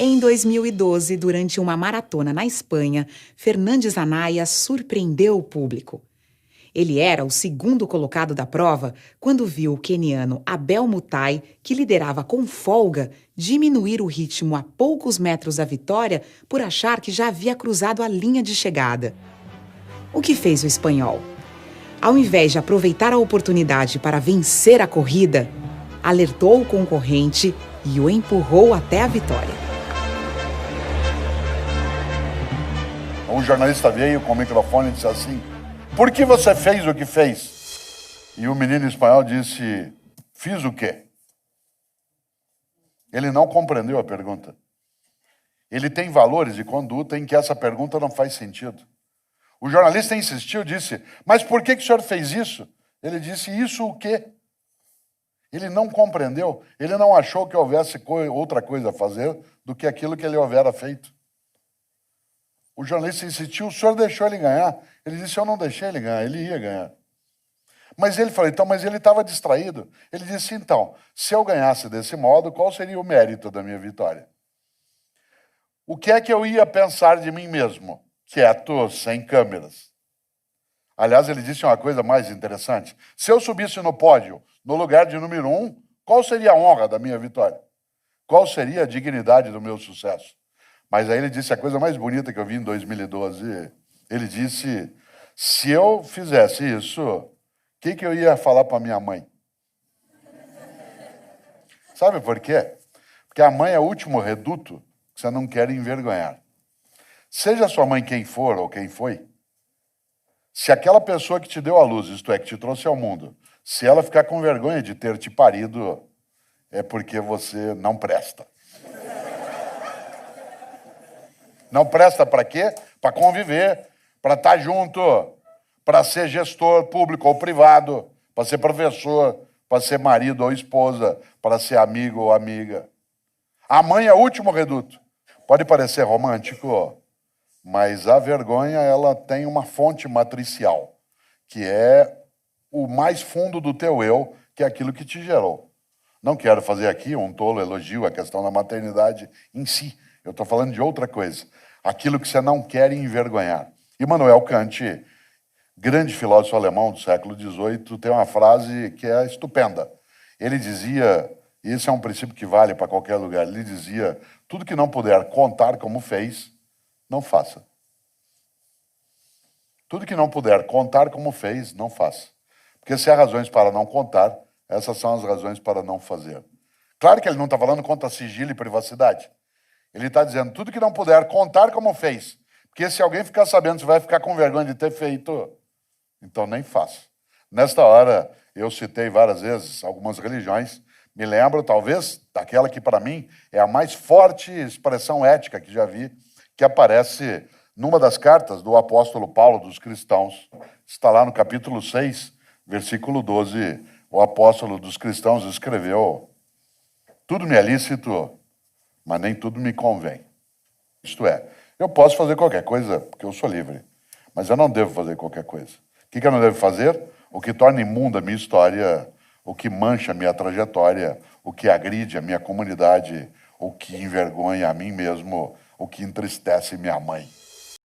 Em 2012, durante uma maratona na Espanha, Fernandes Anaya surpreendeu o público. Ele era o segundo colocado da prova quando viu o queniano Abel Mutai, que liderava com folga, diminuir o ritmo a poucos metros da vitória por achar que já havia cruzado a linha de chegada. O que fez o espanhol? Ao invés de aproveitar a oportunidade para vencer a corrida, alertou o concorrente e o empurrou até a vitória. Um jornalista veio com o microfone e disse assim: "Por que você fez o que fez?" E o menino espanhol disse: "Fiz o quê?" Ele não compreendeu a pergunta. Ele tem valores de conduta em que essa pergunta não faz sentido. O jornalista insistiu, disse: "Mas por que o senhor fez isso?" Ele disse: "Isso o quê?" Ele não compreendeu, ele não achou que houvesse outra coisa a fazer do que aquilo que ele houvera feito. O jornalista insistiu: "O senhor deixou ele ganhar?" Ele disse: "Eu não deixei ele ganhar, ele ia ganhar." Mas ele falou: "Então, mas ele estava distraído." Ele disse: "Então, se eu ganhasse desse modo, qual seria o mérito da minha vitória? O que é que eu ia pensar de mim mesmo, quieto, sem câmeras?" Aliás, ele disse uma coisa mais interessante: se eu subisse no pódio, no lugar de número 1, qual seria a honra da minha vitória? Qual seria a dignidade do meu sucesso? Mas aí ele disse a coisa mais bonita que eu vi em 2012. Ele disse: se eu fizesse isso, o que eu ia falar para minha mãe? Sabe por quê? Porque a mãe é o último reduto que você não quer envergonhar. Seja sua mãe quem for ou quem foi, se aquela pessoa que te deu a luz, isto é, que te trouxe ao mundo, se ela ficar com vergonha de ter te parido, é porque você não presta. Não presta para quê? Para conviver, para estar junto, para ser gestor público ou privado, para ser professor, para ser marido ou esposa, para ser amigo ou amiga. A mãe é o último reduto. Pode parecer romântico, mas a vergonha, ela tem uma fonte matricial, que é o mais fundo do teu eu, que é aquilo que te gerou. Não quero fazer aqui um tolo elogio à questão da maternidade em si. Eu estou falando de outra coisa. Aquilo que você não quer envergonhar. Immanuel Kant, grande filósofo alemão do século XVIII, tem uma frase que é estupenda. Ele dizia, e esse é um princípio que vale para qualquer lugar, ele dizia: tudo que não puder contar como fez, não faça. Tudo que não puder contar como fez, não faça. Porque se há razões para não contar, essas são as razões para não fazer. Claro que ele não está falando contra sigilo e privacidade. Ele está dizendo: tudo que não puder contar como fez. Porque se alguém ficar sabendo, você vai ficar com vergonha de ter feito, então nem faça. Nesta hora, eu citei várias vezes algumas religiões. Me lembro, talvez, daquela que para mim é a mais forte expressão ética que já vi, que aparece numa das cartas do apóstolo Paulo dos cristãos. Está lá no capítulo 6, versículo 12. O apóstolo dos cristãos escreveu: tudo me é lícito, mas nem tudo me convém. Isto é, eu posso fazer qualquer coisa, porque eu sou livre, mas eu não devo fazer qualquer coisa. O que eu não devo fazer? O que torna imunda a minha história, o que mancha a minha trajetória, o que agride a minha comunidade, o que envergonha a mim mesmo, o que entristece minha mãe.